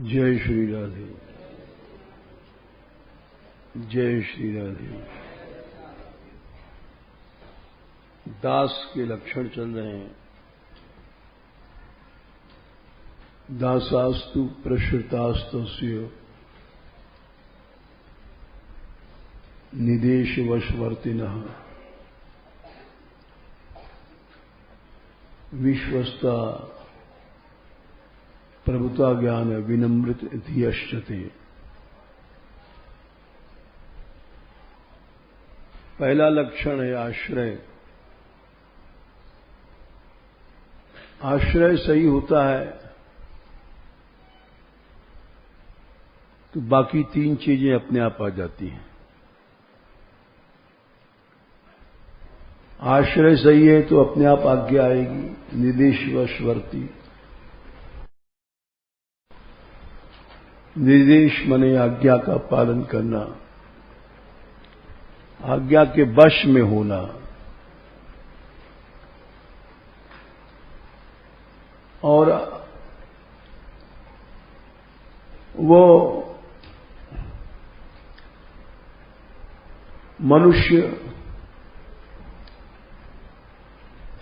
जय श्री राधे। जय श्री राधे। दास के लक्षण चल रहे हैं। दासास्तु प्रश्रुतास्तस्य निदेशवशवर्तिनः विश्वस्ता प्रभुता ज्ञान विनम्रित इतियश्चते। पहला लक्षण है आश्रय। आश्रय सही होता है तो बाकी तीन चीजें अपने आप आ जाती हैं। आश्रय सही है तो अपने आप आज्ञा आएगी। निर्देशवशवर्ती, निर्देश माने आज्ञा का पालन करना, आज्ञा के वश में होना। और वो मनुष्य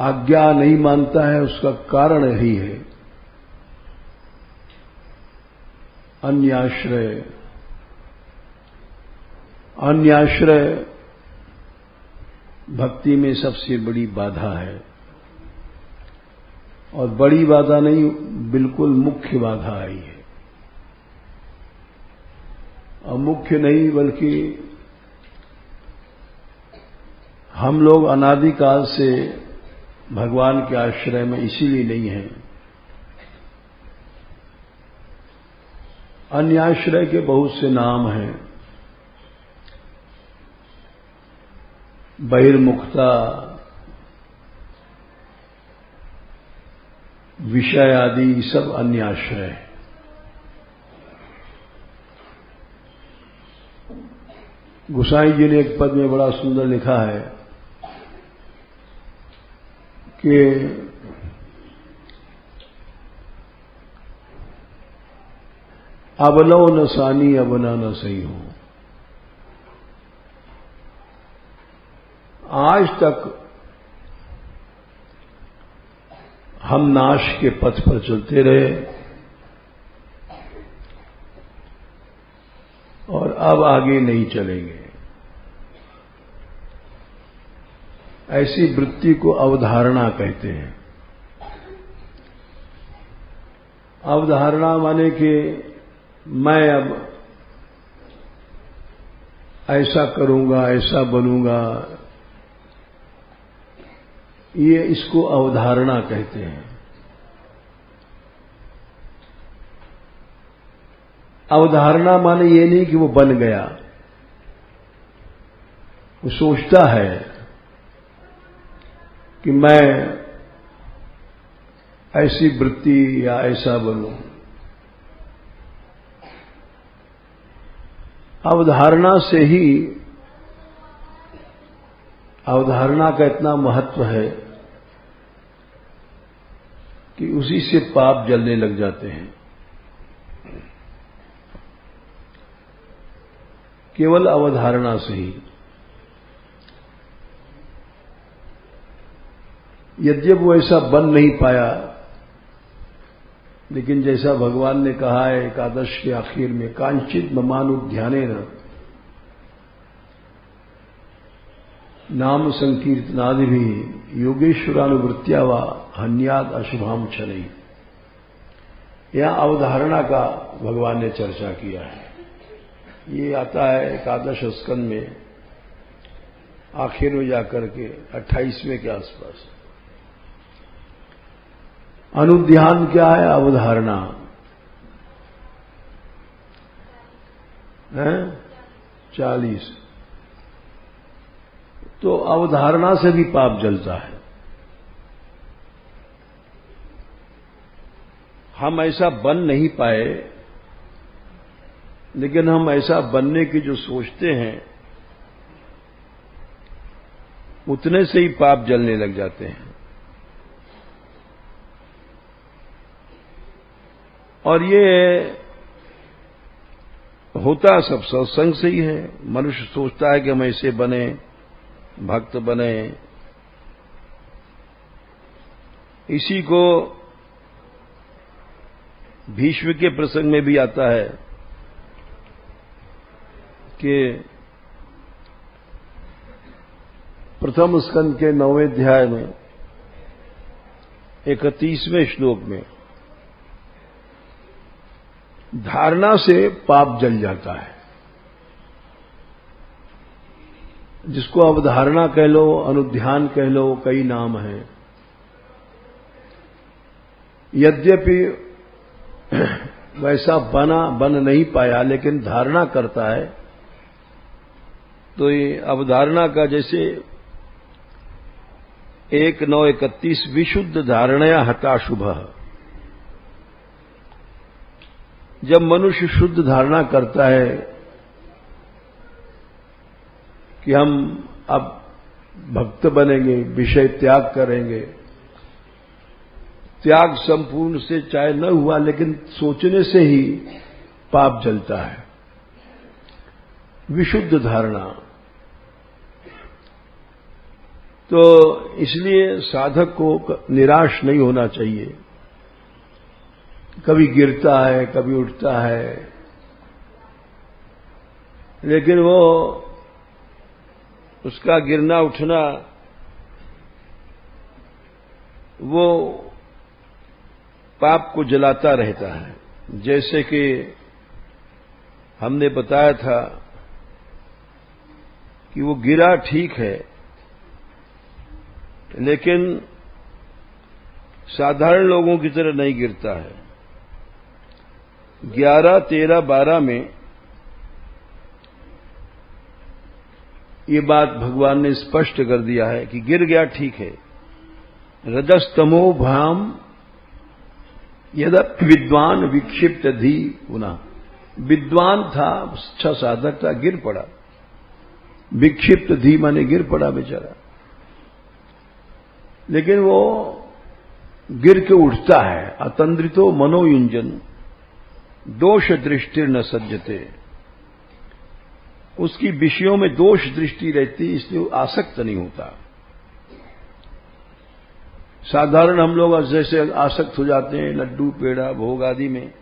आज्ञा नहीं मानता है, उसका कारण यही है अन्याश्रय। अन्याश्रय भक्ति में सबसे बड़ी बाधा है, और बड़ी बाधा नहीं, बिल्कुल मुख्य बाधा आई है। और मुख्य नहीं बल्कि हम लोग अनादिकाल से भगवान के आश्रय में इसीलिए नहीं हैं। अन्याश्रय के बहुत से नाम हैं। बहिर्मुखता, विषय आदि सब अन्याश्रय। गोसाई जी ने एक पद में बड़ा सुंदर लिखा है कि अबलो न सानी अबना न सही हो। आज तक हम नाश के पथ पर चलते रहे और अब आगे नहीं चलेंगे। ऐसी वृत्ति को अवधारणा कहते हैं। अवधारणा माने कि मैं अब ऐसा करूंगा, ऐसा बनूंगा, ये इसको अवधारणा कहते हैं। अवधारणा माने ये नहीं कि वो बन गया, वो सोचता है कि मैं ऐसी वृत्ति या ऐसा बनूं। अवधारणा से ही, अवधारणा का इतना महत्व है कि उसी से पाप जलने लग जाते हैं। केवल अवधारणा से ही। यद्यपि वो ऐसा बन नहीं पाया, लेकिन जैसा भगवान ने कहा है एकादश के आखिर में, कांचित ममानुध्यानेन नाम संकीर्तनादि भी योगेश्वरानुवृत्त्या वा हन्याद अशुभाम क्षणै। यहां अवधारणा का भगवान ने चर्चा किया है। ये आता है एकादश स्कंद में आखिर में जाकर के 28वें के आसपास। अनुध्यान क्या है? अवधारणा है 40। तो अवधारणा से भी पाप जलता है। हम ऐसा बन नहीं पाए, लेकिन हम ऐसा बनने की जो सोचते हैं उतने से ही पाप जलने लग जाते हैं। और ये होता सब सत्संग से ही है। मनुष्य सोचता है कि हम ऐसे बने, भक्त बने। इसी को भीष्म के प्रसंग में भी आता है कि प्रथम स्कंद के 9वें अध्याय में 31वें श्लोक में धारणा से पाप जल जाता है। जिसको अवधारणा कह लो, अनुध्यान कह लो, कई नाम हैं। यद्यपि वैसा बन नहीं पाया, लेकिन धारणा करता है। तो ये अवधारणा का जैसे 1:9:31 विशुद्ध धारणया हता शुभः। जब मनुष्य शुद्ध धारणा करता है कि हम अब भक्त बनेंगे, विषय त्याग करेंगे, त्याग संपूर्ण से चाहे न हुआ, लेकिन सोचने से ही पाप जलता है। विशुद्ध धारणा। तो इसलिए साधक को निराश नहीं होना चाहिए। कभी गिरता है, कभी उठता है, लेकिन वो उसका गिरना उठना वो पाप को जलाता रहता है। जैसे कि हमने बताया था कि वो गिरा ठीक है, लेकिन साधारण लोगों की तरह नहीं गिरता है। 11, 13, 12 में ये बात भगवान ने स्पष्ट कर दिया है कि गिर गया ठीक है। रजस्तमो भाम यदा विद्वान विक्षिप्त धी पुनः। विद्वान था, अच्छा साधक था, गिर पड़ा। विक्षिप्त धी माने गिर पड़ा बेचारा। लेकिन वो गिर के उठता है। अतंद्रितो मनोयुंजन दोष दृष्टि न सज्जते। उसकी विषयों में दोष दृष्टि रहती, इसलिए वो आसक्त नहीं होता। साधारण हम लोग जैसे आसक्त हो जाते हैं लड्डू, पेड़ा, भोग आदि में।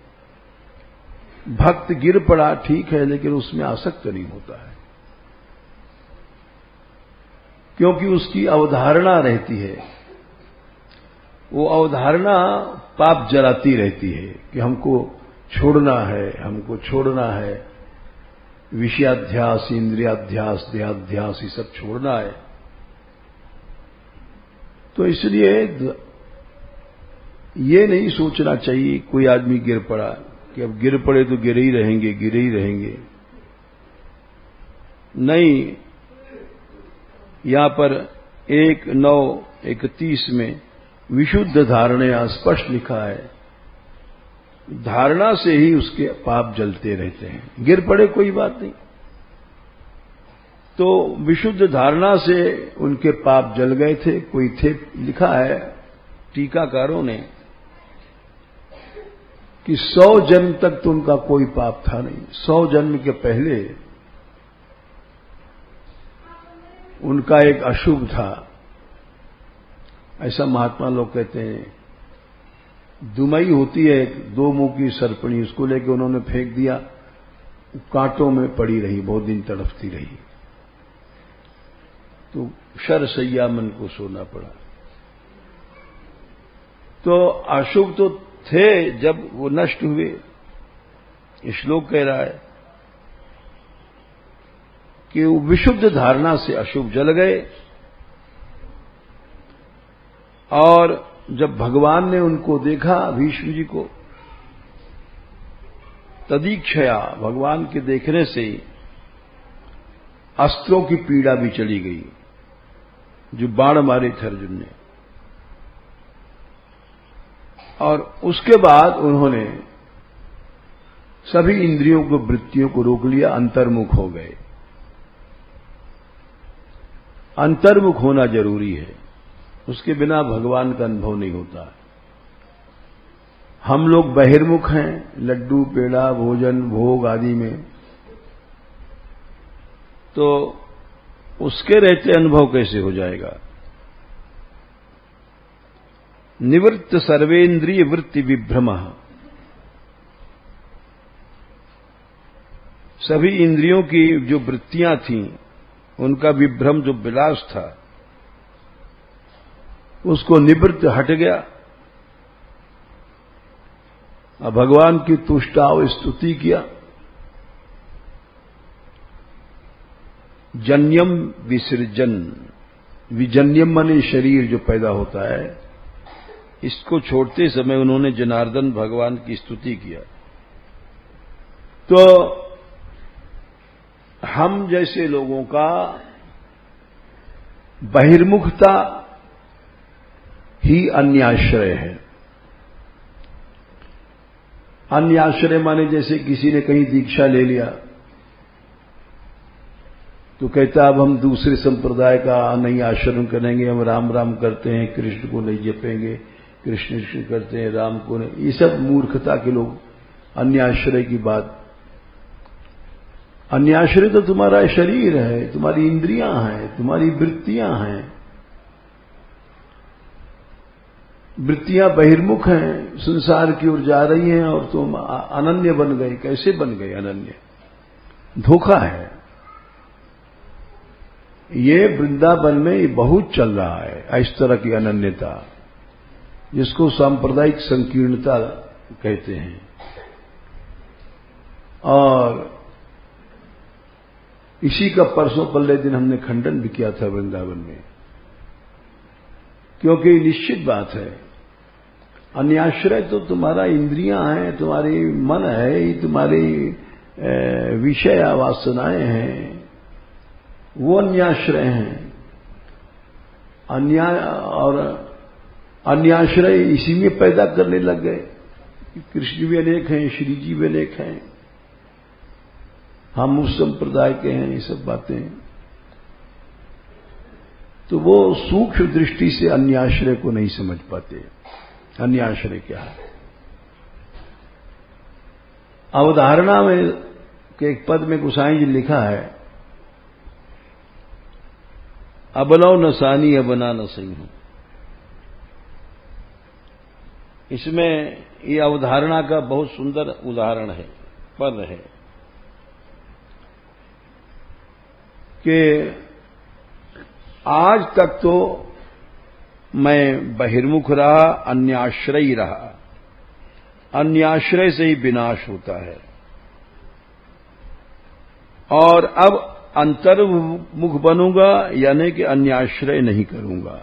भक्त गिर पड़ा ठीक है, लेकिन उसमें आसक्त नहीं होता है, क्योंकि उसकी अवधारणा रहती है। वो अवधारणा पाप जलाती रहती है कि हमको छोड़ना है, हमको छोड़ना है। विषयाध्यास, इंद्रियाध्यास, देहाध्यास, ये सब छोड़ना है। तो इसलिए ये नहीं सोचना चाहिए कोई आदमी गिर पड़ा कि अब गिर पड़े तो गिरे ही रहेंगे, गिरे ही रहेंगे। नहीं, यहां पर 1:9:31 में विशुद्ध धारणया स्पष्ट लिखा है। धारणा से ही उसके पाप जलते रहते हैं। गिर पड़े कोई बात नहीं, तो विशुद्ध धारणा से उनके पाप जल गए थे। कोई थे, लिखा है टीकाकारों ने कि 100 जन्म तक तो उनका कोई पाप था नहीं। 100 जन्म के पहले उनका एक अशुभ था, ऐसा महात्मा लोग कहते हैं। दुमई होती है एक 2 मुंह की सर्पणी, उसको लेकर उन्होंने फेंक दिया, कांटों में पड़ी रही, बहुत दिन तड़पती रही, तो शरसैया मन को सोना पड़ा। तो अशुभ तो थे, जब वो नष्ट हुए। श्लोक कह रहा है कि वो विशुद्ध धारणा से अशुभ जल गए। और जब भगवान ने उनको देखा, भीष्म जी को, तदीक्षया, भगवान के देखने से ही अस्त्रों की पीड़ा भी चली गई, जो बाण मारे थे अर्जुन ने। और उसके बाद उन्होंने सभी इंद्रियों को, वृत्तियों को रोक लिया, अंतर्मुख हो गए। अंतर्मुख होना जरूरी है, उसके बिना भगवान का अनुभव नहीं होता। हम लोग बहिर्मुख हैं, लड्डू, पेड़ा, भोजन, भोग आदि में तो उसके रहते अनुभव कैसे हो जाएगा? निवृत्त सर्वेंद्रिय वृत्ति विभ्रम, सभी इंद्रियों की जो वृत्तियां थीं उनका विभ्रम, जो विलास था, उसको निवृत्त हट गया। अब भगवान की तुष्टाव स्तुति किया। जन्यम विसर्जन, विजन्यम माने शरीर जो पैदा होता है, इसको छोड़ते समय उन्होंने जनार्दन भगवान की स्तुति किया। तो हम जैसे लोगों का बहिर्मुखता ही अन्याश्रय है। अन्याश्रय माने जैसे किसी ने कहीं दीक्षा ले लिया तो कहता अब हम दूसरे संप्रदाय का नहीं आचरण करेंगे, हम राम राम करते हैं, कृष्ण को नहीं जपेंगे, कृष्ण कृष्ण करते हैं, राम को नहीं। ये सब मूर्खता के लोग, अन्याश्रय की बात। अन्याश्रय तो तुम्हारा शरीर है, तुम्हारी इंद्रियां हैं, तुम्हारी वृत्तियां हैं। वृत्तियां बहिर्मुख हैं, संसार की ओर जा रही हैं और तुम अनन्य बन गए। कैसे बन गए अनन्य? धोखा है। ये वृंदावन में ये बहुत चल रहा है, इस तरह की अनन्यता, जिसको सांप्रदायिक संकीर्णता कहते हैं। और इसी का परसों पल्ले दिन हमने खंडन भी किया था वृंदावन में, क्योंकि निश्चित बात है अन्याश्रय तो तुम्हारा इंद्रियां हैं, तुम्हारी मन है, ये तुम्हारी विषय वासनाएं हैं, वो अन्याश्रय हैं। और अन्याश्रय इसी में पैदा करने लग गए। कृष्ण भी अनेक हैं, श्री जी भी अनेक हैं, हम उस संप्रदाय के हैं, ये सब बातें। तो वो सूक्ष्म दृष्टि से अन्याश्रय को नहीं समझ पाते। अन्याश्रय क्या है? अवधारणा में के एक पद में गोसाई जी लिखा है, अबलौ न सानी अबना न सही हूं। इसमें ये अवधारणा का बहुत सुंदर उदाहरण है, पद है कि आज तक तो मैं बहिर्मुख रहा, अन्याश्रयी रहा। अन्याश्रय से ही विनाश होता है। और अब अंतर्मुख बनूंगा, यानी कि अन्याश्रय नहीं करूंगा।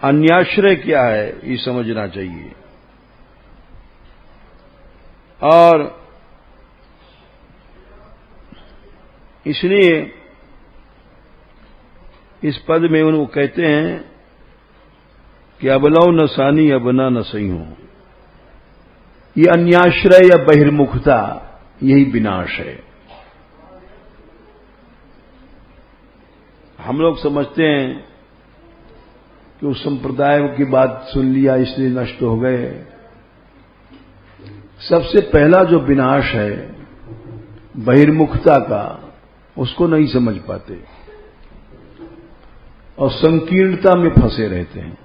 अन्याश्रय क्या है ये समझना चाहिए। और इसलिए इस पद में उनको कहते हैं कि अबलौ न सानी अबना न सही हूं। ये अन्याश्रय या बहिर्मुखता, यही विनाश है। हम लोग समझते हैं कि उस संप्रदाय की बात सुन लिया इसलिए नष्ट हो गए। सबसे पहला जो विनाश है बहिर्मुखता का, उसको नहीं समझ पाते और संकीर्णता में फंसे रहते हैं।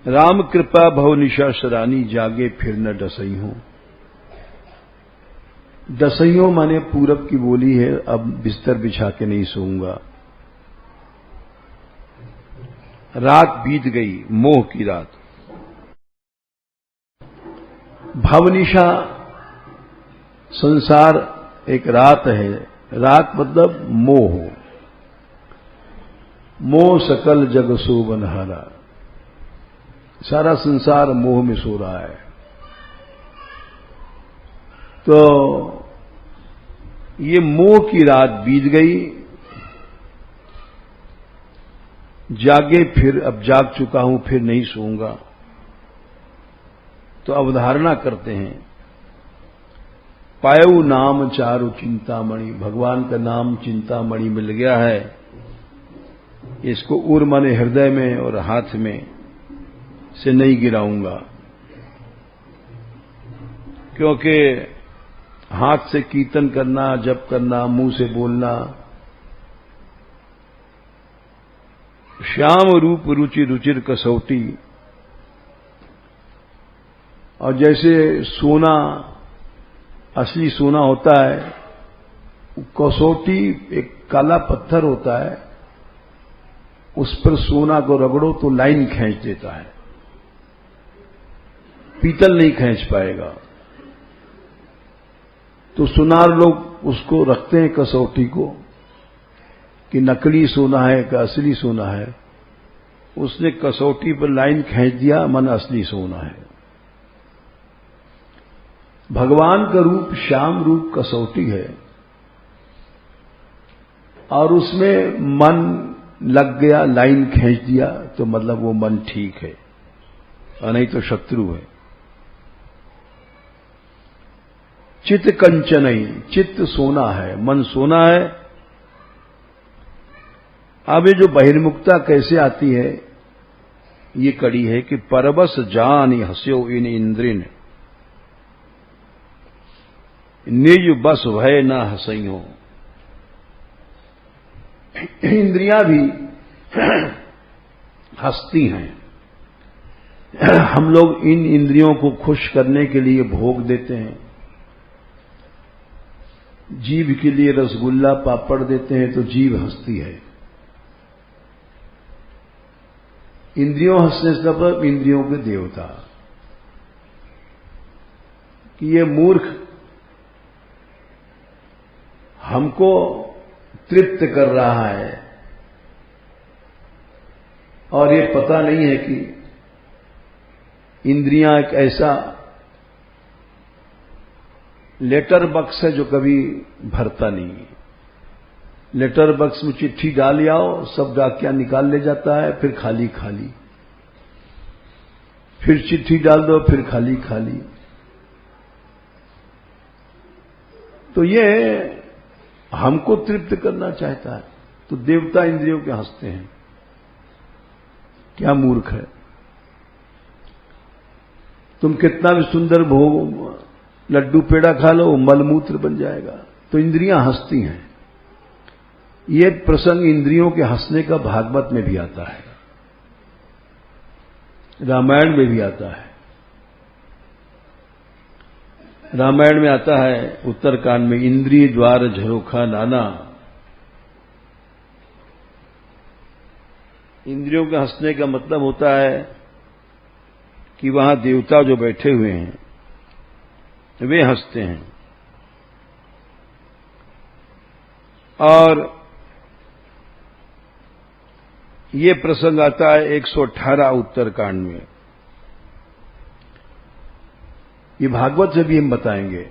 राम कृपा भव निशा सरानी, जागे फिर न डसई हूं। डसइयों माने पूरब की बोली है, अब बिस्तर बिछा के नहीं सोऊंगा। रात बीत गई, मोह की रात। भवनिशा, संसार एक रात है। रात मतलब मोह। मोह सकल जग सोबनहारा, सारा संसार मोह में सो रहा है। तो ये मोह की रात बीत गई, जागे फिर, अब जाग चुका हूं, फिर नहीं सोऊंगा। तो अवधारणा करते हैं, पायऊ नाम चारु चिंतामणि, भगवान का नाम चिंतामणि मिल गया है। इसको उर माने हृदय में और हाथ में से नहीं गिराऊंगा, क्योंकि हाथ से कीर्तन करना, जप करना, मुंह से बोलना, श्याम रूप रुचि रुचिर कसौटी। और जैसे सोना असली सोना होता है, कसौटी एक काला पत्थर होता है, उस पर सोना को रगड़ो तो लाइन खींच देता है, पीतल नहीं खींच पाएगा। तो सुनार लोग उसको रखते हैं कसौटी को कि नकली सोना है कि असली सोना है। उसने कसौटी पर लाइन खींच दिया, मन असली सोना है। भगवान का रूप श्याम रूप कसौटी है, और उसमें मन लग गया, लाइन खींच दिया, तो मतलब वो मन ठीक है, और नहीं तो शत्रु है। चित्त कंचनई, चित्त सोना है, मन सोना है। अब ये जो बहिर्मुखता कैसे आती है, ये कड़ी है कि परबस जानी हस्यो इन इंद्रिन, निज बस भय न हसई हो। इंद्रियां भी हंसती हैं। हम लोग इन इंद्रियों को खुश करने के लिए भोग देते हैं। जीभ के लिए रसगुल्ला पापड़ देते हैं तो जीभ हंसती है। इंद्रियों हंसने से मतलब इंद्रियों के देवता, कि ये मूर्ख हमको तृप्त कर रहा है, और ये पता नहीं है कि इंद्रियां एक ऐसा लेटर बक्स है जो कभी भरता नहीं। लेटर बक्स में चिट्ठी डाल आओ, सब डाकिया निकाल ले जाता है, फिर खाली खाली, फिर चिट्ठी डाल दो, फिर खाली खाली। तो ये हमको तृप्त करना चाहता है, तो देवता इंद्रियों के हंसते हैं। क्या मूर्ख है, तुम कितना भी सुंदर भोग लड्डू पेड़ा खा लो, मलमूत्र बन जाएगा। तो इंद्रियां हंसती हैं। ये प्रसंग इंद्रियों के हंसने का भागवत में भी आता है, रामायण में भी आता है। रामायण में आता है उत्तरकांड में, इंद्रिय द्वार झरोखा नाना। इंद्रियों के हंसने का मतलब होता है कि वहां देवता जो बैठे हुए हैं वे हंसते हैं। और ये प्रसंग आता है 118 उत्तरकांड में। ये भागवत से भी हम बताएंगे।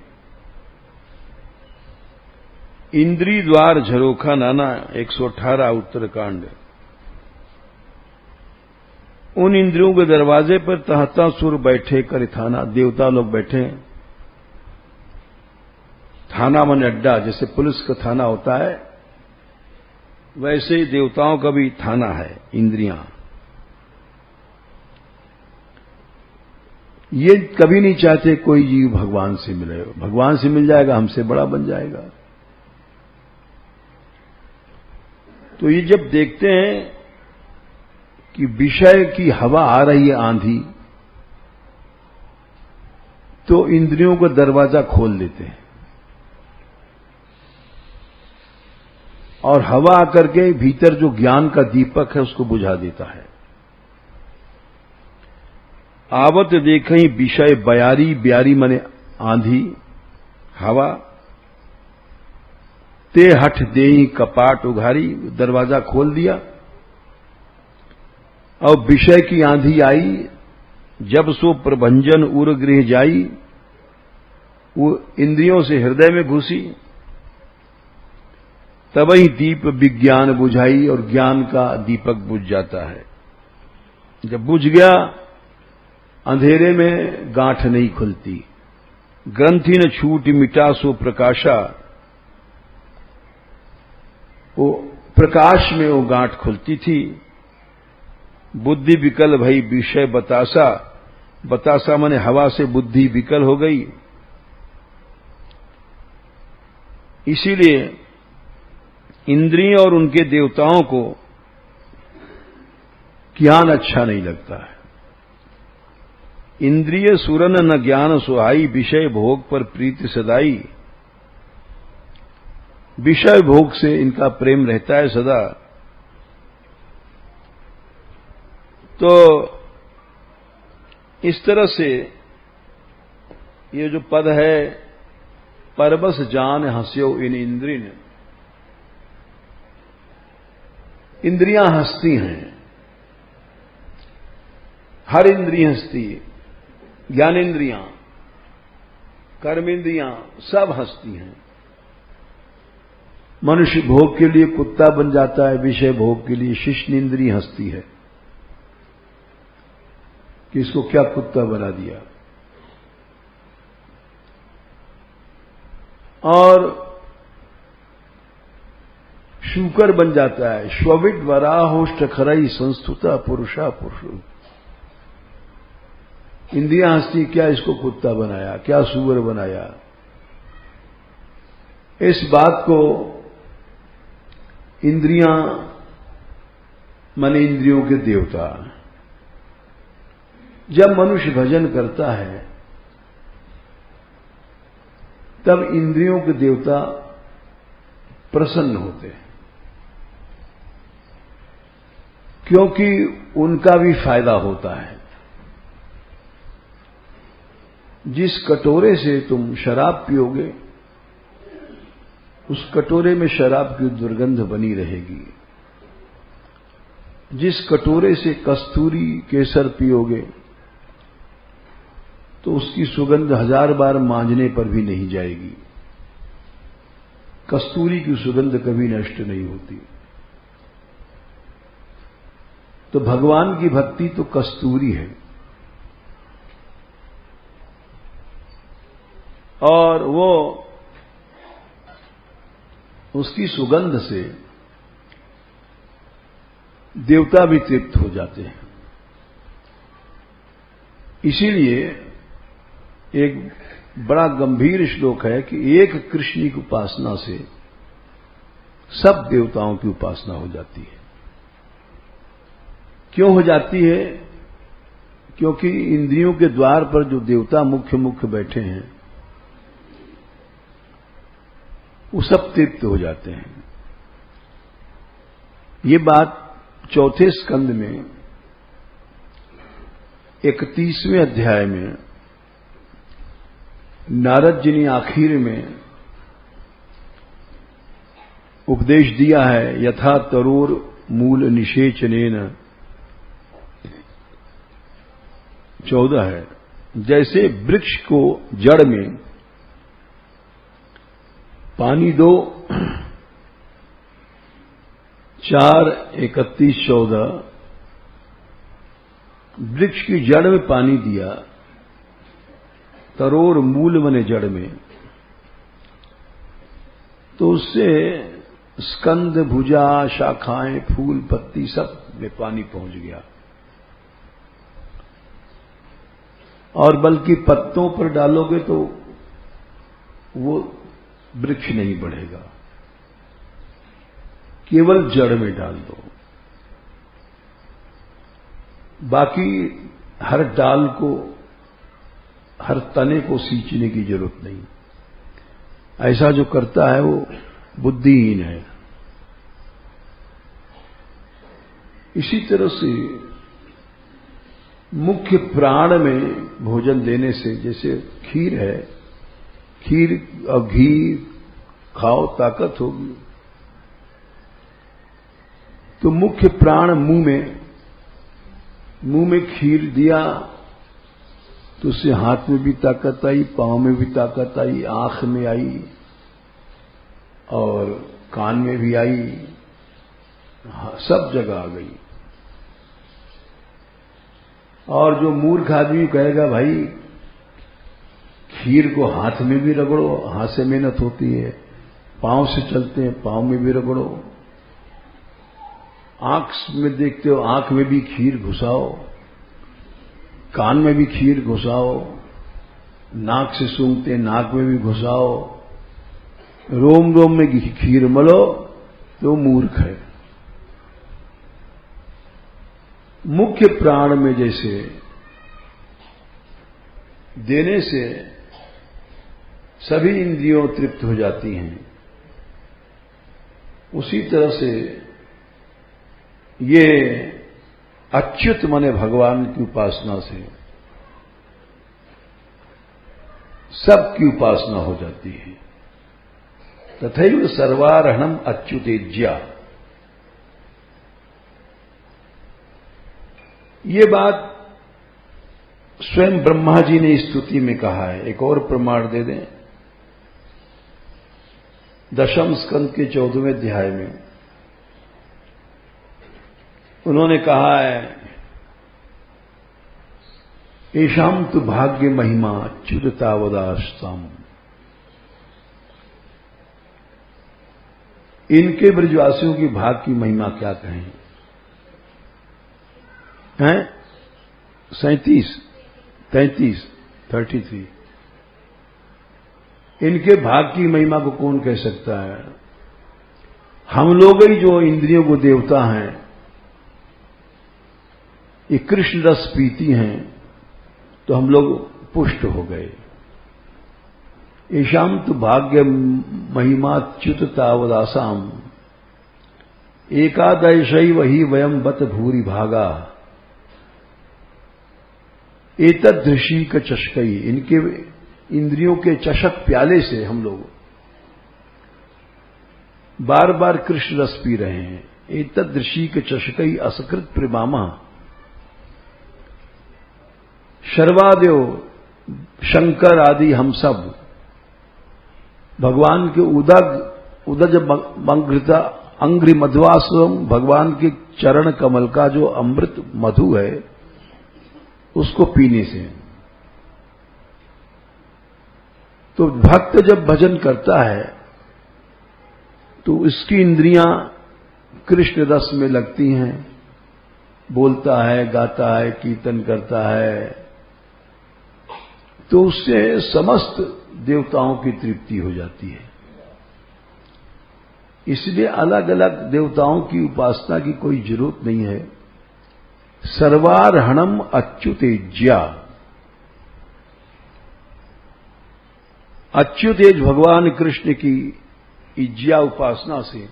इंद्री द्वार झरोखा नाना, 118 उत्तरकांड। उन इंद्रियों के दरवाजे पर तहतासुर बैठे कर थाना, देवता लोग बैठे हैं। थाना मन अड्डा, जैसे पुलिस का थाना होता है वैसे ही देवताओं का भी थाना है, इंद्रियां। ये कभी नहीं चाहते कोई जीव भगवान से मिले। भगवान से मिल जाएगा, हमसे बड़ा बन जाएगा। तो ये जब देखते हैं कि विषय की हवा आ रही है, आंधी, तो इंद्रियों का दरवाजा खोल देते हैं, और हवा आकर के भीतर जो ज्ञान का दीपक है उसको बुझा देता है। आवत देखई विषय बयारी, ब्यारी मने आंधी हवा, ते हठ देई कपाट उघारी, दरवाजा खोल दिया और विषय की आंधी आई। जब सो प्रभंजन उर गृह जाई, वो इंद्रियों से हृदय में घुसी, तबही दीप विज्ञान बुझाई, और ज्ञान का दीपक बुझ जाता है। जब बुझ गया, अंधेरे में गांठ नहीं खुलती। ग्रंथि न छूट मिटा सो प्रकाशा, वो प्रकाश में वो गांठ खुलती थी। बुद्धि विकल भई विषय बतासा, बतासा माने हवा से बुद्धि विकल हो गई। इसीलिए इंद्रिय और उनके देवताओं को ज्ञान अच्छा नहीं लगता है। इंद्रिय सुरन न ज्ञान सुहाई, विषय भोग पर प्रीति सदाई। विषय भोग से इनका प्रेम रहता है सदा। तो इस तरह से ये जो पद है, परबस जान हंस्यो इन इंद्रिन, इंद्रियां हंसती हैं, हर इंद्रिय हंसती है, ज्ञानेन्द्रियां, कर्मेंद्रियां सब हंसती हैं। मनुष्य भोग के लिए कुत्ता बन जाता है, विषय भोग के लिए शिष्ण इंद्रिय हंसती है कि इसको क्या कुत्ता बना दिया। और शूकर बन जाता है, श्वविट वराहोष्ट खरई संस्तुता पुरुषा पुरुष। इंद्रियां हंसती, क्या इसको कुत्ता बनाया, क्या सूअर बनाया। इस बात को इंद्रियां मन इंद्रियों के देवता, जब मनुष्य भजन करता है तब इंद्रियों के देवता प्रसन्न होते हैं, क्योंकि उनका भी फायदा होता है। जिस कटोरे से तुम शराब पियोगे, उस कटोरे में शराब की दुर्गंध बनी रहेगी। जिस कटोरे से कस्तूरी केसर पियोगे, तो उसकी सुगंध 1000 बार मांजने पर भी नहीं जाएगी। कस्तूरी की सुगंध कभी नष्ट नहीं होती। तो भगवान की भक्ति तो कस्तूरी है, और वो उसकी सुगंध से देवता भी तृप्त हो जाते हैं। इसीलिए एक बड़ा गंभीर श्लोक है कि एक कृष्ण की उपासना से सब देवताओं की उपासना हो जाती है। क्यों हो जाती है? क्योंकि इंद्रियों के द्वार पर जो देवता मुख्य मुख्य बैठे हैं, वो सब तृप्त हो जाते हैं। ये बात चौथे स्कंद में 31वें अध्याय में नारद जी ने आखिर में उपदेश दिया है। यथा तरोर मूल निषेचनेन, 14 है, जैसे वृक्ष को जड़ में पानी दो, 4, 31, 14, वृक्ष की जड़ में पानी दिया, तरोर मूल बने जड़ में, तो उससे स्कंद, भुजा, शाखाएं, फूल, पत्ती सब में पानी पहुंच गया। और बल्कि पत्तों पर डालोगे तो वो वृक्ष नहीं बढ़ेगा, केवल जड़ में डाल दो। बाकी हर डाल को, हर तने को सींचने की जरूरत नहीं। ऐसा जो करता है वो बुद्धिहीन है। इसी तरह से मुख्य प्राण में भोजन देने से, जैसे खीर है, खीर और घी खाओ ताकत होगी, तो मुख्य प्राण मुंह में खीर दिया तो उससे हाथ में भी ताकत आई, पांव में भी ताकत आई, आंख में आई और कान में भी आई, सब जगह आ गई। और जो मूर्ख आदमी कहेगा भाई खीर को हाथ में भी रगड़ो, हाथ से मेहनत होती है, पांव से चलते हैं, पांव में भी रगड़ो, आंख में देखते हो, आंख में भी खीर घुसाओ, कान में भी खीर घुसाओ, नाक से सूंघते हैं, नाक में भी घुसाओ, रोम रोम में खीर मलो तो मूर्ख है। मुख्य प्राण में जैसे देने से सभी इंद्रियों तृप्त हो जाती हैं, उसी तरह से ये अच्युत माने भगवान की उपासना से सबकी उपासना हो जाती है। तथैव सर्वारहणम अच्युतेज्या। ये बात स्वयं ब्रह्मा जी ने स्तुति में कहा है। एक और प्रमाण दे दें, दशम स्कंद के 14वें अध्याय में उन्होंने कहा है, एषाम तु भाग्य महिमा च्युतावदास्तम। इनके ब्रजवासियों की भाग की महिमा क्या कहें हैं? 33 इनके भाग की महिमा को कौन कह सकता है? हम लोग ही जो इंद्रियों को देवता हैं, ये कृष्ण रस पीती हैं तो हम लोग पुष्ट हो गए। ईशाम तो भाग्य महिमाच्युतावदासाम एकादशई वही वयम बत भूरि भागा एतदृषि का चषकई। इनके इंद्रियों के चषक प्याले से हम लोग बार बार कृष्ण रस पी रहे हैं। एतदृषि के चषकई असकृत प्रेमामा। शर्वादेव शंकर आदि हम सब भगवान के उदज मंगृता अंग्रि मध्वास्वम, भगवान के चरण कमल का जो अमृत मधु है उसको पीने से। तो भक्त जब भजन करता है तो इसकी इंद्रियां कृष्ण रस में लगती हैं, बोलता है, गाता है, कीर्तन करता है, तो उससे समस्त देवताओं की तृप्ति हो जाती है। इसलिए अलग अलग देवताओं की उपासना की कोई जरूरत नहीं है। सर्वारहणम अच्युतेज्या। अच्युतेज भगवान कृष्ण की इज्या उपासना से।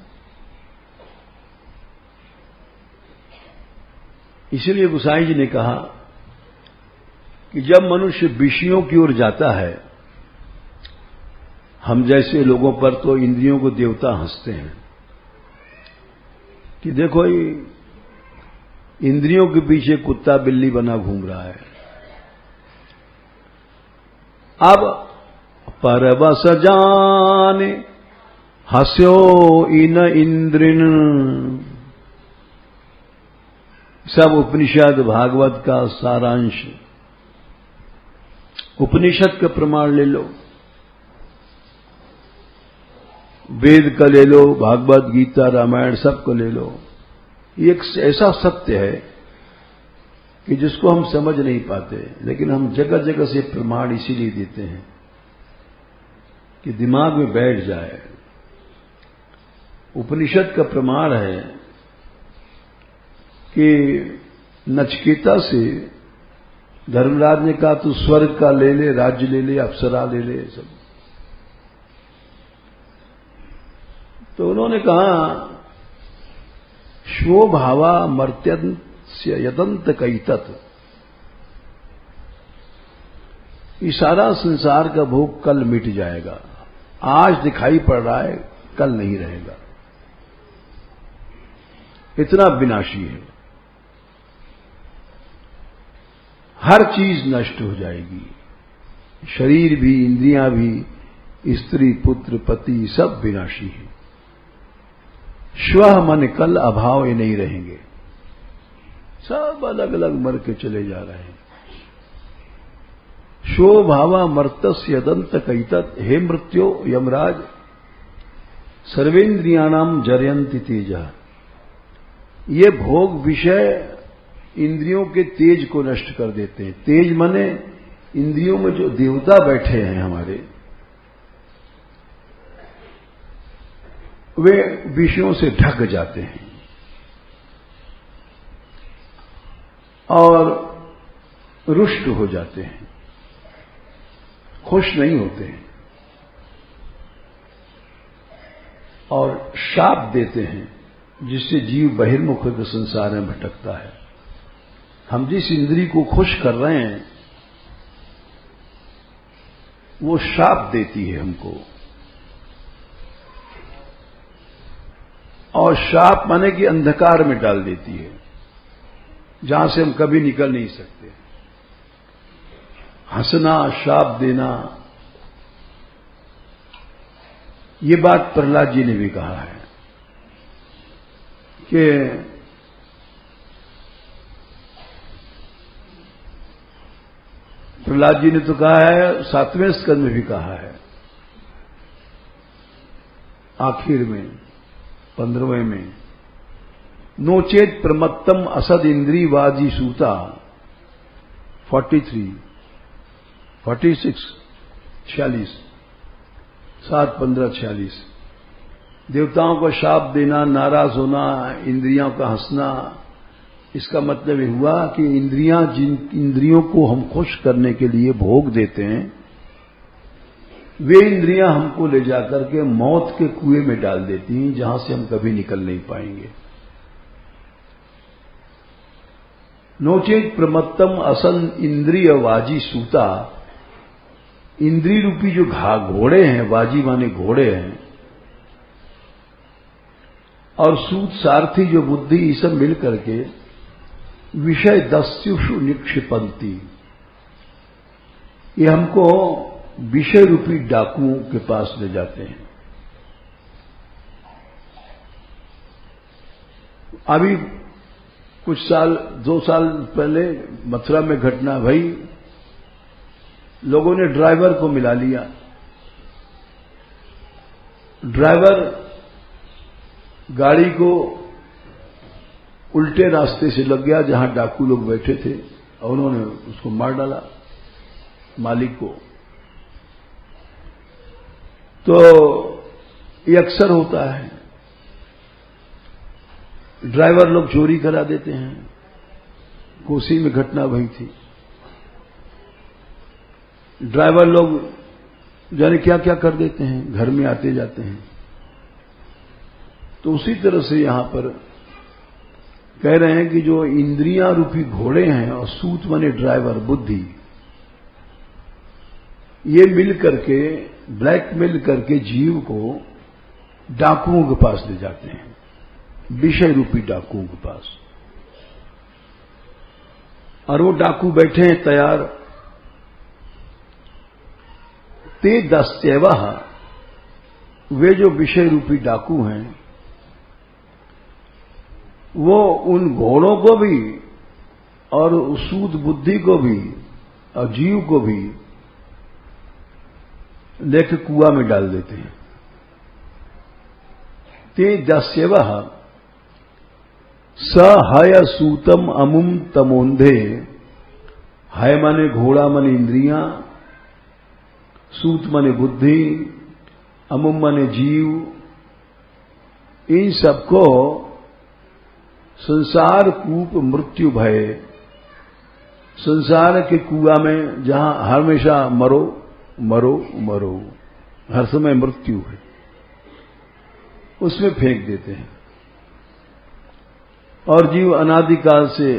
इसलिए गोसाई जी ने कहा कि जब मनुष्य विषयों की ओर जाता है, हम जैसे लोगों पर तो इंद्रियों को देवता हंसते हैं कि देखो ये इंद्रियों के पीछे कुत्ता बिल्ली बना घूम रहा है। अब परवश जाने हस्यो इन इंद्रिन। सब उपनिषद भागवत का सारांश, उपनिषद का प्रमाण ले लो, वेद का ले लो, भागवत गीता रामायण सब को ले लो। एक ऐसा सत्य है कि जिसको हम समझ नहीं पाते, लेकिन हम जगह जगह से प्रमाण इसीलिए देते हैं कि दिमाग में बैठ जाए। उपनिषद का प्रमाण है कि नचिकेता से धर्मराज ने कहा तू स्वर्ग का ले ले, राज्य ले ले, अप्सरा ले ले सब। तो उन्होंने कहा स्वभावा मर्त्यंस्य यदंत कैतत। ये सारा संसार का भोग कल मिट जाएगा। आज दिखाई पड़ रहा है, कल नहीं रहेगा। इतना विनाशी है। हर चीज नष्ट हो जाएगी, शरीर भी, इंद्रियां भी, स्त्री पुत्र पति सब विनाशी है। श्वः मन कल अभाव ये नहीं रहेंगे, सब अलग अलग मर के चले जा रहे हैं। शो भावा मर्तस्य दंत कैतत। हे मृत्यो यमराज सर्वेन्द्रियाणाम जरयंति तेजा। ये भोग विषय इंद्रियों के तेज को नष्ट कर देते हैं। तेज माने इंद्रियों में जो देवता बैठे हैं हमारे, वे विषयों से ढक जाते हैं और रुष्ट हो जाते हैं, खुश नहीं होते हैं और शाप देते हैं, जिससे जीव बहिर्मुख होकर संसार में भटकता है। हम जिस इंद्री को खुश कर रहे हैं वो शाप देती है हमको, और शाप माने कि अंधकार में डाल देती है, जहां से हम कभी निकल नहीं सकते। हंसना, शाप देना, ये बात प्रहलाद जी ने भी कहा है कि प्रहलाद जी ने तो कहा है, 7वें स्कंद में भी कहा है, आखिर में 15वें में, नोचेत प्रमत्तम असद इंद्रीवाजी सूता, 43, 46, 46, 7, 15, 46। देवताओं को शाप देना, नाराज होना, इंद्रियों का हंसना, इसका मतलब ये हुआ कि जिन इंद्रियों को हम खुश करने के लिए भोग देते हैं, वे इंद्रियां हमको ले जाकर के मौत के कुएं में डाल देती हैं, जहां से हम कभी निकल नहीं पाएंगे। नोचेत प्रमत्तम असन इंद्रियवाजी सूता, इंद्रिय रूपी जो घोड़े हैं, वाजी माने घोड़े हैं, और सूत सारथी जो बुद्धि, ये सब मिल करके विषय दस्युषु निक्षिपंती, ये हमको विषय रूपी डाकुओं के पास ले जाते हैं। अभी कुछ साल, 2 साल पहले मथुरा में घटना भई, लोगों ने ड्राइवर को मिला लिया। ड्राइवर गाड़ी को उल्टे रास्ते से लग गया जहां डाकू लोग बैठे थे, और उन्होंने उसको मार डाला, मालिक को। तो ये अक्सर होता है, ड्राइवर लोग चोरी करा देते हैं। कोसी में घटना वही थी, ड्राइवर लोग जाने क्या क्या कर देते हैं, घर में आते जाते हैं। तो उसी तरह से यहां पर कह रहे हैं कि जो इंद्रियां रूपी घोड़े हैं और सूत माने ड्राइवर बुद्धि, ये मिल करके ब्लैकमेल करके जीव को डाकुओं के पास ले जाते हैं, विषय रूपी डाकुओं के पास। और वो डाकू बैठे हैं तैयार। ते दस्यवः, वे जो विषय रूपी डाकू हैं, वो उन घोड़ों को भी और सूद बुद्धि को भी और जीव को भी लेकर कुआं में डाल देते हैं। ते दस्यवः स हय सूतम अमुम तमोंधे, हय माने घोड़ा माने इंद्रियां, सूत माने बुद्धि, अमुम माने जीव, इन सबको संसार कूप मृत्यु भय, संसार के कुआं में जहां हमेशा मरो मरो मरो, हर समय मृत्यु है, उसमें फेंक देते हैं। और जीव अनादिकाल से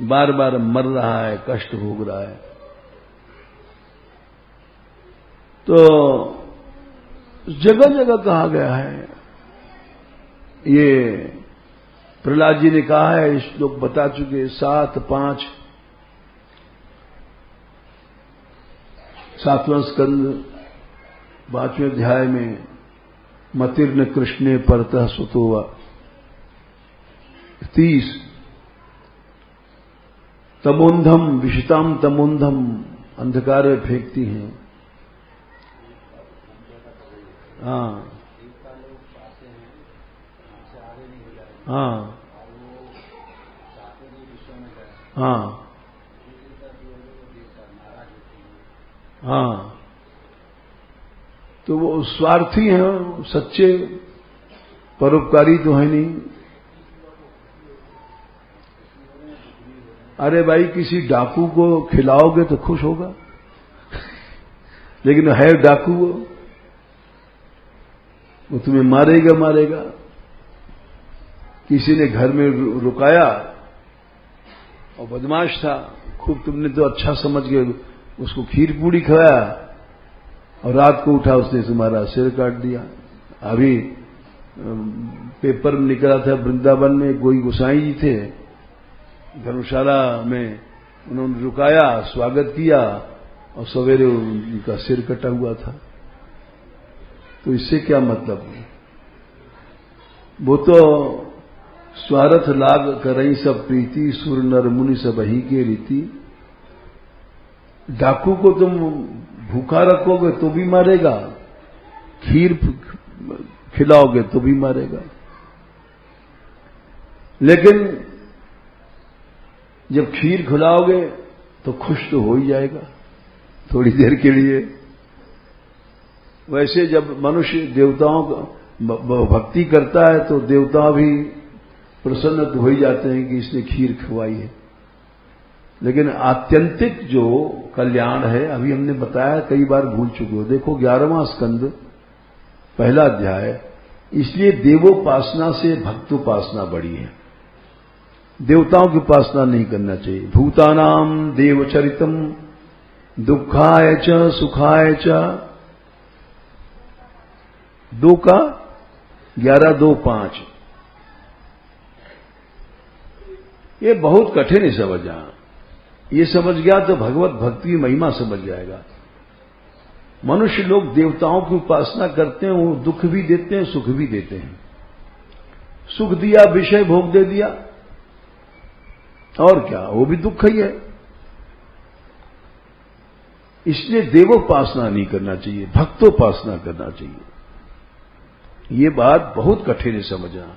बार बार मर रहा है, कष्ट भोग रहा है। तो जगह जगह कहा गया है, ये प्रहलाद जी ने कहा है, इस लोग बता चुके, 7, 5, 7वां स्कंद 5वें अध्याय में, मतिर्न कृष्णे परतः सुतोवा, 30, तमोंधम विशिताम तमोंधम, अंधकार में फेंकती हैं। हाँ हाँ हाँ हाँ, तो वो स्वार्थी हैं, सच्चे परोपकारी तो है नहीं। अरे भाई, किसी डाकू को खिलाओगे तो खुश होगा, लेकिन है डाकू वो तुम्हें मारेगा मारेगा। किसी ने घर में रुकाया और बदमाश था खूब, तुमने तो अच्छा समझ के उसको खीर पूड़ी खवाया और रात को उठा उसने तुम्हारा सिर काट दिया। अभी पेपर में निकला था, वृंदावन में कोई गोसाई जी थे, धर्मशाला में उन्होंने रुकाया, स्वागत किया और सवेरे उनका सिर कटा हुआ था। तो इससे क्या मतलब? वो तो स्वार्थ लाग करई सब प्रीति, सुर नर मुनि सब ही के रीति। डाकू को तुम भूखा रखोगे तो भी मारेगा, खीर खिलाओगे तो भी मारेगा। लेकिन जब खीर खिलाओगे तो खुश तो हो ही जाएगा थोड़ी देर के लिए। वैसे जब मनुष्य देवताओं का भक्ति करता है तो देवता भी प्रसन्न तो हो ही जाते हैं कि इसने खीर खिलवाई है। लेकिन आत्यंतिक जो कल्याण है, अभी हमने बताया, कई बार भूल चुके हो। देखो 11वां स्कंद पहला अध्याय, इसलिए देवोपासना से भक्तोपासना बड़ी है। देवताओं की उपासना नहीं करना चाहिए। भूतानाम देवचरितम दुखाय च सुखाय च, 2 का 11-2-5। ये बहुत कठिन है समझना। ये समझ गया तो भगवत भक्ति की महिमा समझ जाएगा। मनुष्य लोग देवताओं की उपासना करते हैं, वो दुख भी देते हैं, सुख भी देते हैं। सुख दिया, विषय भोग दे दिया, और क्या, वो भी दुख ही है। इसलिए देवोपासना नहीं करना चाहिए, भक्तोपासना करना चाहिए। ये बात बहुत कठिन है समझना।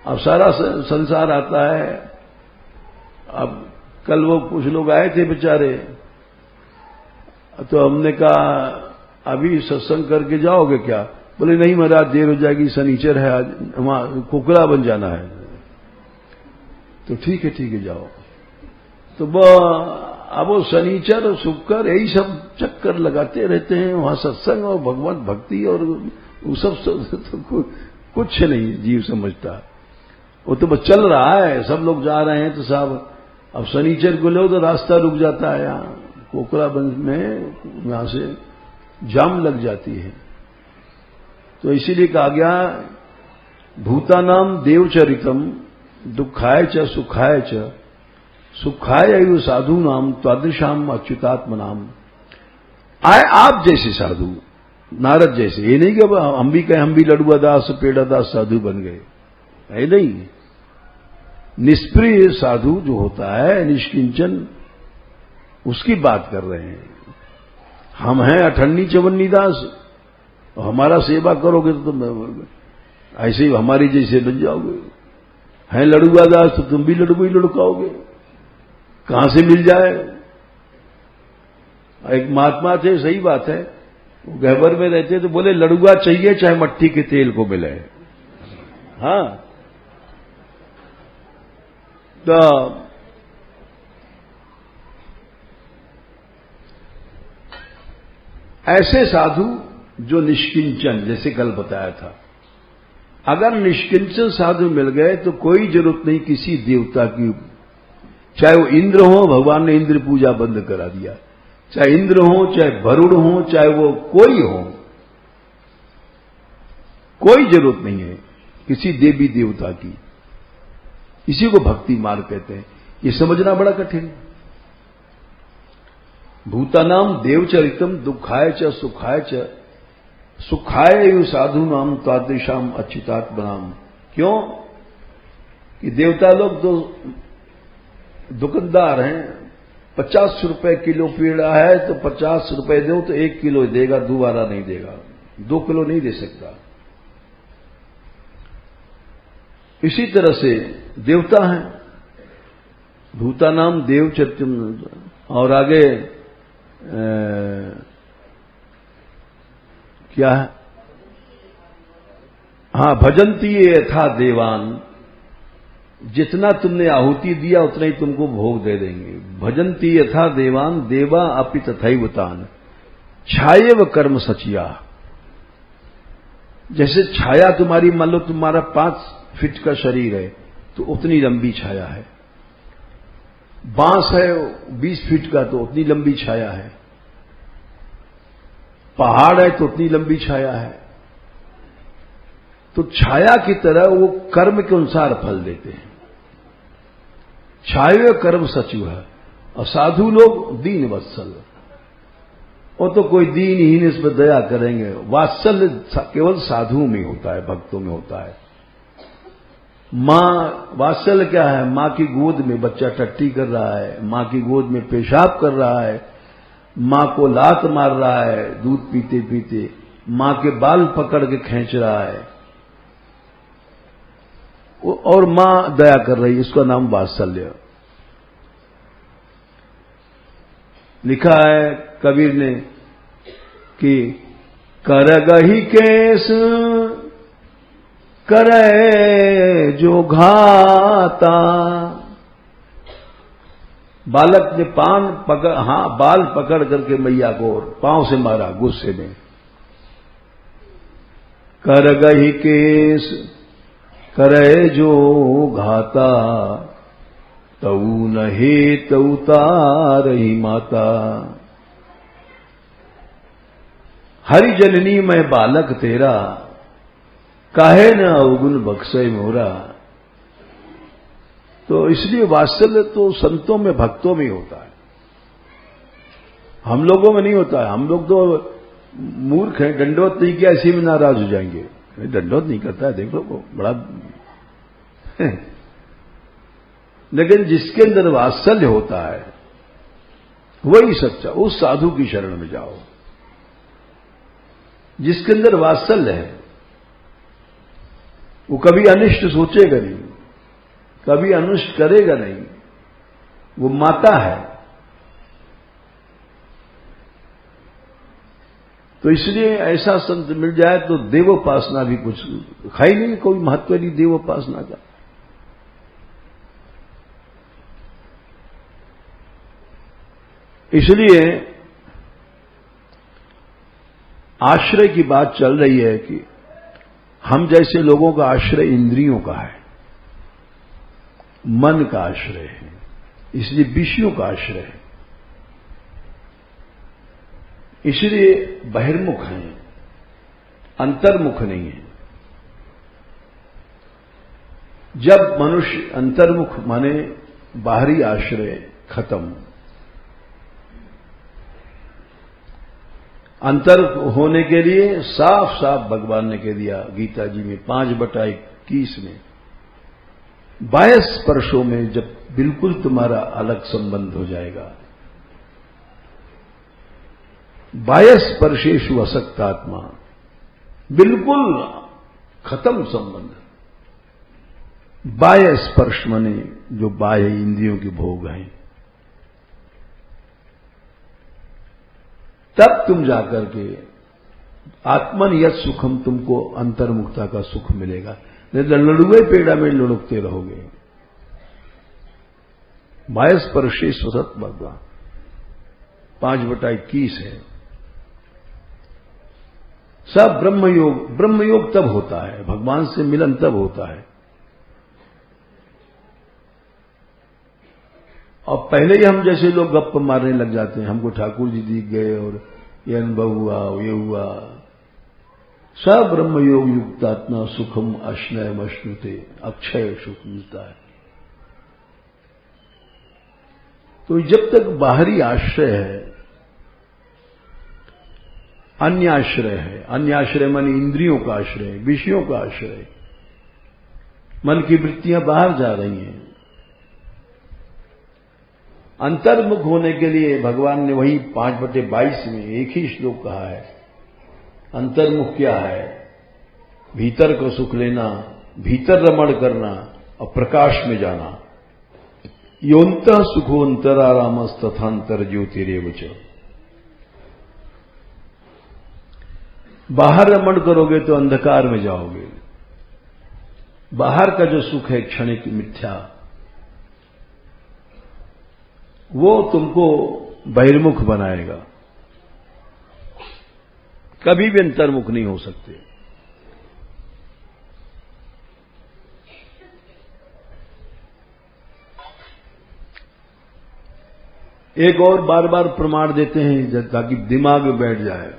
अब सारा संसार आता है। अब कल वो कुछ लोग आए थे बेचारे, तो हमने कहा अभी सत्संग करके जाओगे क्या? बोले नहीं महाराज, देर हो जाएगी, शनिचर है, आज वहां कोकड़ा बन जाना है। तो ठीक है जाओ। तो अब वो शनिचर और शुक्र यही सब चक्कर लगाते रहते हैं वहां, सत्संग और भगवत भक्ति और वो सब तो कुछ नहीं जीव समझता। वो तो बस चल रहा है, सब लोग जा रहे हैं तो साहब अब शनिचर को लो तो रास्ता रुक जाता है। यहाँ कोकराबंद में यहां से जाम लग जाती है। तो इसीलिए कहा गया भूतानाम देवचरितम दुखाय च सुखाय च, सुखाय एवं साधु नाम त्वादृशाम अच्युतात्म नाम। आए आप जैसे साधु, नारद जैसे। ये नहीं कि हम भी कहें हम भी लडुआ दास पेड़ा दास साधु बन गए, है नहीं। निष्प्रिय साधु जो होता है, निष्किंचन, उसकी बात कर रहे हैं। हम हैं अठन्नी चवन्नी दास, और हमारा सेवा करोगे तो तुम ऐसे ही हमारी जैसे बन जाओगे। हैं लड़ुआ दास तो तुम भी लड़ुआ ही लड़काओगे, कहां से मिल जाए। एक महात्मा थे, सही बात है, वो गहबर में रहते तो बोले लड़ुआ चाहिए चाहे मट्टी के तेल को मिले। हाँ, तो ऐसे साधु जो निष्किंचन, जैसे कल बताया था, अगर निष्किंचन साधु मिल गए तो कोई जरूरत नहीं किसी देवता की। चाहे वो इंद्र हो, भगवान ने इंद्र पूजा बंद करा दिया, चाहे इंद्र हो, चाहे वरुण हो, चाहे वो कोई हो, कोई जरूरत नहीं है किसी देवी देवता की। इसी को भक्ति मार्ग कहते हैं। ये समझना बड़ा कठिन है। भूतानाम देवचरितम दुखाय च सुखाय च, सुखाय एवं साधु नाम तादृशाम अच्युतात्मनाम। क्यों कि देवता लोग तो दुकानदार हैं। 50 रुपए किलो पेड़ा है तो 50 रुपए दो तो 1 किलो देगा, दोबारा नहीं देगा, 2 किलो नहीं दे सकता। इसी तरह से देवता हैं। भूतानाम देवचरितम, और आगे क्या है? हाँ, भजंती ये यथा देवान, जितना तुमने आहुति दिया उतना ही तुमको भोग दे देंगे। भजंती यथा देवान देवा अपि तथैवतान छायेव कर्म सचिया। जैसे छाया तुम्हारी, मान लो तुम्हारा 5 फीट का शरीर है तो उतनी लंबी छाया है, बांस है 20 फीट का तो उतनी लंबी छाया है, पहाड़ है तो उतनी लंबी छाया है। तो छाया की तरह वो कर्म के अनुसार फल देते हैं। छाये कर्म सचिव है। और साधु लोग दीन वत्सल, वो तो कोई दीनहीन इस पर दया करेंगे। वात्सल्य केवल साधुओं में होता है, भक्तों में होता है। मां, वात्सल्य क्या है? मां की गोद में बच्चा टट्टी कर रहा है, मां की गोद में पेशाब कर रहा है, मां को लात मार रहा है दूध पीते पीते, मां के बाल पकड़ के खींच रहा है और मां दया कर रही है, इसका नाम वात्सल्य। लिखा है कबीर ने कि करगहि केस करे जो घाता। बालक ने बाल पकड़ करके मैया को पांव से मारा गुस्से में। करगहि केस करे जो घाता, तऊ न हेत उतारहि माता। हरि जननी मैं बालक तेरा, काहे न अवगुण बख्शे मोरा। तो इसलिए वात्सल्य तो संतों में भक्तों में होता है, हम लोगों में नहीं होता है। हम लोग तो मूर्ख हैं, दंडवत नहीं किया इसी में नाराज हो जाएंगे। दंडवत नहीं करता है, देख लो बड़ा लेकिन जिसके अंदर वात्सल्य होता है वही सच्चा। उस साधु की शरण में जाओ जिसके अंदर वात्सल्य है। वो कभी अनिष्ट सोचेगा नहीं, कभी अनुष्ट करेगा नहीं, वो माता है। तो इसलिए ऐसा संत मिल जाए तो देवोपासना भी कुछ खाई नहीं, कोई महत्व नहीं देवोपासना का। इसलिए आश्रय की बात चल रही है कि हम जैसे लोगों का आश्रय इंद्रियों का है, मन का आश्रय है, इसलिए विषयों का आश्रय है। इसलिए बहिर्मुख हैं, अंतर्मुख नहीं है। जब मनुष्य अंतर्मुख माने बाहरी आश्रय खत्म, अंतर होने के लिए साफ साफ भगवान ने कह दिया गीता जी में 5/21 में, 22 स्पर्शों में जब बिल्कुल तुम्हारा अलग संबंध हो जाएगा, 22 स्पर्शेषु असक्तात्मा, बिल्कुल खत्म संबंध। बाह्य स्पर्श माने जो बाह्य इंद्रियों के भोग हैं, तब तुम जाकर के आत्मन यत सुखम, तुमको अंतर्मुखता का सुख मिलेगा। नहीं तो लड़ुए पेड़ा में लुढ़कते रहोगे। 22 स्पर्शे स्वसत भगवान 5/21 है। सब ब्रह्मयोग, ब्रह्मयोग तब होता है, भगवान से मिलन तब होता है। और पहले ही हम जैसे लोग गप्प मारने लग जाते हैं, हमको ठाकुर जी दिख गए और ये अनुभव हुआ, ये हुआ। सब ब्रह्मयोग युक्तात्मा सुखम अश्नयम अश्नुते, अक्षय सुख मिलता है। तो जब तक बाहरी आश्रय है, अन्य आश्रय है, अन्य आश्रय माने इंद्रियों का आश्रय, विषयों का आश्रय, मन की वृत्तियां बाहर जा रही हैं। अंतर्मुख होने के लिए भगवान ने वही 5/22 में एक ही श्लोक कहा है। अंतर्मुख क्या है? भीतर को सुख लेना, भीतर रमण करना और प्रकाश में जाना। योंतः सुखो अंतरारामस तथांतर ज्योतिरेव च। बाहर रमण करोगे तो अंधकार में जाओगे, बाहर का जो सुख है क्षणिक मिथ्या, वो तुमको बहिर्मुख बनाएगा, कभी भी अंतर्मुख नहीं हो सकते। एक और बार बार प्रमाण देते हैं ताकि दिमाग में बैठ जाए।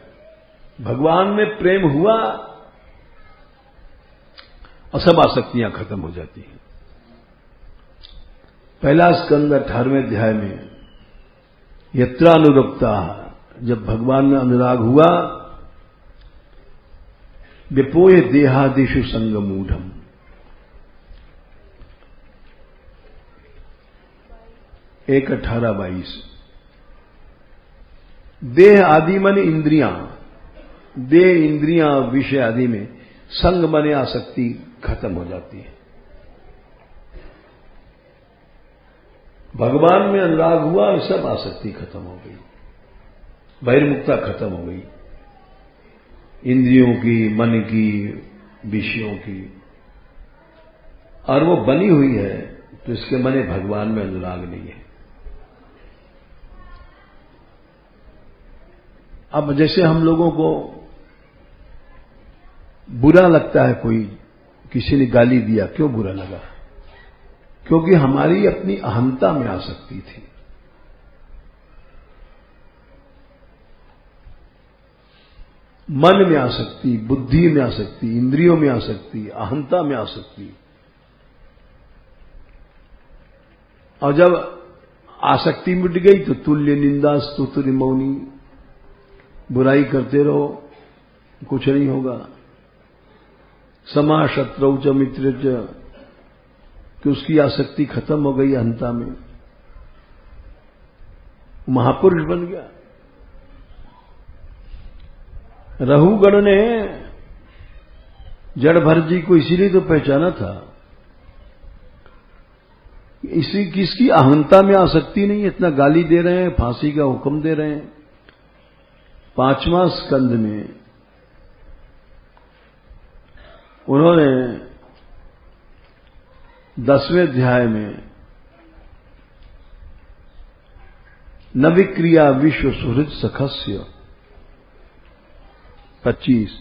भगवान में प्रेम हुआ और सब आसक्तियां खत्म हो जाती हैं। पहला स्कंद 18वें अध्याय में यत्रानुरक्ता, जब भगवान में अनुराग हुआ, विपोय देहादिषु संगमूढ़म, 1:18-22। देह आदि मन इंद्रियां, देह इंद्रियां विषय आदि में संग मन आसक्ति खत्म हो जाती है। भगवान में अनुराग हुआ, सब आसक्ति खत्म हो गई, बहिर्मुखता खत्म हो गई, इंद्रियों की, मन की, विषयों की, और वो बनी हुई है तो इसके माने भगवान में अनुराग नहीं है। अब जैसे हम लोगों को बुरा लगता है, कोई किसी ने गाली दिया, क्यों बुरा लगा? क्योंकि हमारी अपनी अहंता में आसक्ति थी। मन में आसक्ति, बुद्धि में आसक्ति, इंद्रियों में आसक्ति, अहंता में आसक्ति। और जब आसक्ति मिट गई तो तुल्य निंदा स्तुति मौनी, बुराई करते रहो, कुछ नहीं होगा। समा शत्रौ च मित्र च, कि उसकी आसक्ति खत्म हो गई अहंता में, महापुरुष बन गया। रहुगण ने जड़भर जी को इसीलिए तो पहचाना था, इसी किसकी अहंता में आसक्ति नहीं है। इतना गाली दे रहे हैं, फांसी का हुक्म दे रहे हैं। 5वां स्कंद में उन्होंने 10वें अध्याय में न विक्रिया विश्व सुहृद सखस्य 25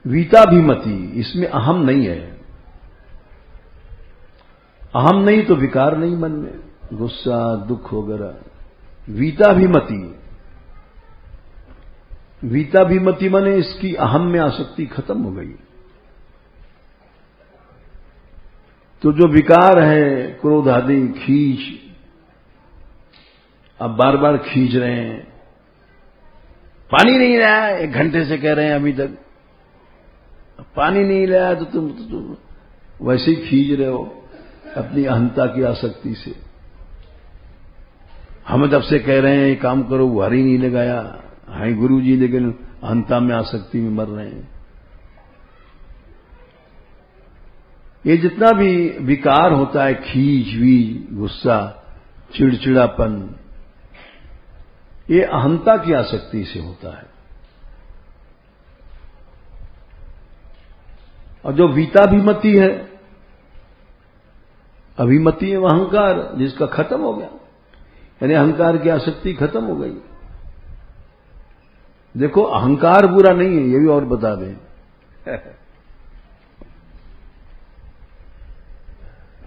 वीताभिमति, इसमें अहम नहीं है। अहम नहीं तो विकार नहीं मन में, गुस्सा दुख वगैरह। वीताभिमति, वीताभिमति माने इसकी अहम में आसक्ति खत्म हो गई। तो जो विकार है, क्रोध आदि, खींच, अब बार बार खींच रहे हैं, पानी नहीं लाया, 1 घंटे से कह रहे हैं अभी तक पानी नहीं लाया, तो तुम वैसे ही खींच रहे हो अपनी अहंता की आसक्ति से। हम जब से कह रहे हैं ये काम करो, वो हरी नहीं लगाया, हाय गुरु जी, लेकिन अहंता में आसक्ति में मर रहे हैं। ये जितना भी विकार होता है, खींच वीच, गुस्सा, चिड़चिड़ापन, ये अहंता की आसक्ति से होता है। और जो वीताभिमति है, अभिमति है अहंकार, जिसका खत्म हो गया, यानी अहंकार की आसक्ति खत्म हो गई। देखो, अहंकार बुरा नहीं है, ये भी और बता दें।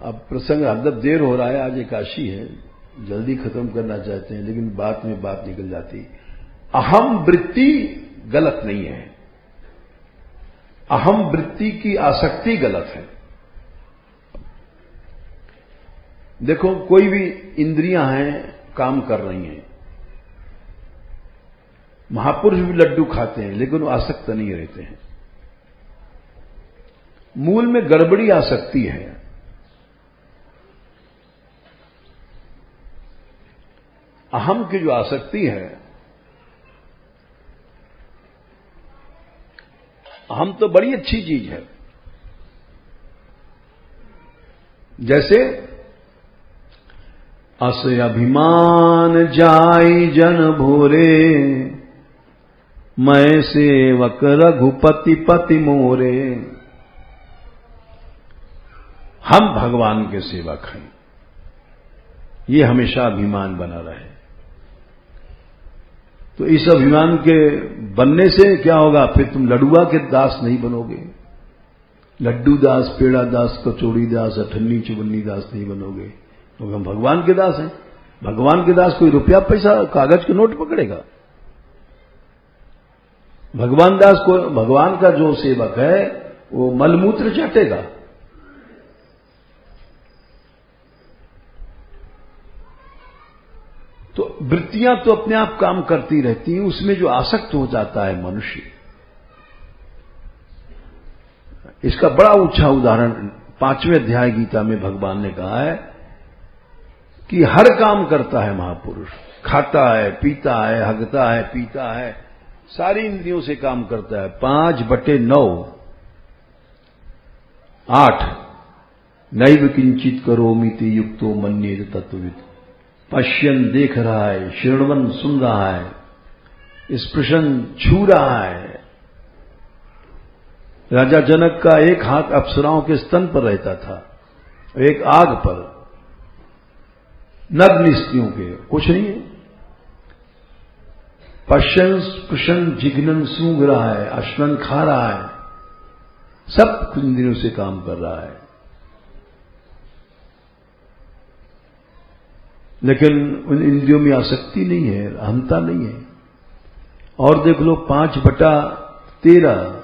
अब प्रसंग हरदम देर हो रहा है, आज एकादशी है, जल्दी खत्म करना चाहते हैं, लेकिन बात में बात निकल जाती। अहम वृत्ति गलत नहीं है, अहम वृत्ति की आसक्ति गलत है। देखो, कोई भी इंद्रियां हैं, काम कर रही हैं, महापुरुष भी लड्डू खाते हैं, लेकिन वो आसक्त नहीं रहते हैं। मूल में गड़बड़ी आसक्ति है। अहम की जो आसक्ति है, अहम तो बड़ी अच्छी चीज है। जैसे अस अभिमान जाई जन भोरे, मैं सेवक रघुपति पति मोरे। हम भगवान के सेवक हैं, ये हमेशा अभिमान बना रहे। तो इस अभिमान के बनने से क्या होगा, फिर तुम लडुआ के दास नहीं बनोगे, लड्डू दास, पेड़ा दास, कचौड़ी दास, अठन्नी चुबन्नी दास नहीं बनोगे, क्योंकि हम भगवान के दास हैं। भगवान के दास कोई रुपया पैसा कागज के नोट पकड़ेगा? भगवान दास को, भगवान का जो सेवक है वो मलमूत्र चाटेगा। तो वृत्तियां तो अपने आप काम करती रहती हैं, उसमें जो आसक्त हो जाता है मनुष्य, इसका बड़ा ऊंचा उदाहरण 5वें अध्याय गीता में भगवान ने कहा है कि हर काम करता है महापुरुष, खाता है, पीता है, हगता है, पीता है, सारी इंद्रियों से काम करता है। 5/9 8 नैव किंचित करोमिति युक्तो मन्येत तत्ववित्। पश्यन देख रहा है, श्रवण सुन रहा है, स्पृशन छू रहा है। राजा जनक का एक हाथ अप्सराओं के स्तन पर रहता था, एक आग पर, नग्न स्त्रियों के, कुछ नहीं है। पश्यन स्पृशन जिघ्नन सूंघ रहा है, अश्वन खा रहा है, सब इंद्रियों से काम कर रहा है, लेकिन उन इंद्रियों में आसक्ति नहीं है, अहंता नहीं है। और देख लो 5/13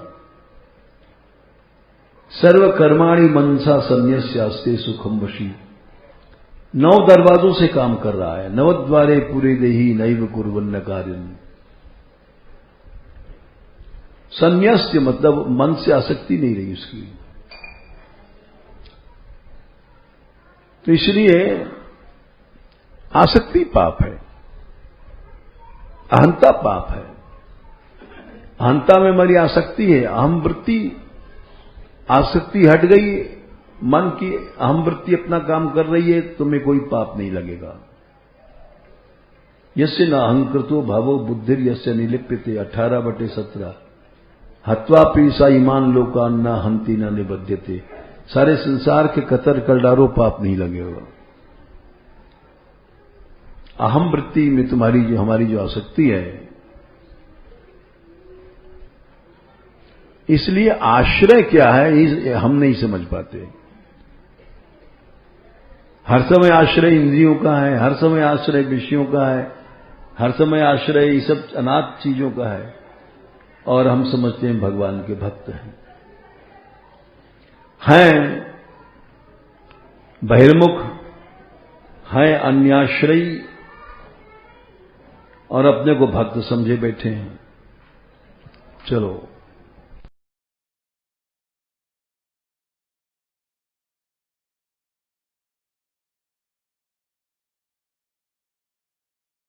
सर्वकर्माणि मनसा संन्यस्यास्ते सुखम वशी। 9 दरवाजों से काम कर रहा है, नवद्वारे पूरे देही नैव कुर्वन्न कार्यम। संन्यास्य मतलब मन से आसक्ति नहीं रही उसकी। तो इसलिए आसक्ति पाप है, अहंता पाप है। अहंता में हमारी आसक्ति है, अहम वृत्ति, आसक्ति हट गई, मन की अहम वृत्ति अपना काम कर रही है, तुम्हें कोई पाप नहीं लगेगा। यस्य न अहंकृतो भावो बुद्धिर यस्य निलिप्यते 18/17। हत्वा पीसा ईमान लोकान न हंति न निबध्यते। सारे संसार के कतर कर डारो, पाप नहीं लगेगा। अहम वृत्ति में तुम्हारी जो, हमारी जो आसक्ति है, इसलिए आश्रय क्या है हम नहीं समझ पाते। हर समय आश्रय इंद्रियों का है, हर समय आश्रय विषयों का है, हर समय आश्रय ये सब अनाथ चीजों का है, और हम समझते हैं भगवान के भक्त हैं बहिर्मुख, हैं अन्याश्रयी, और अपने को भक्त समझे बैठे हैं। चलो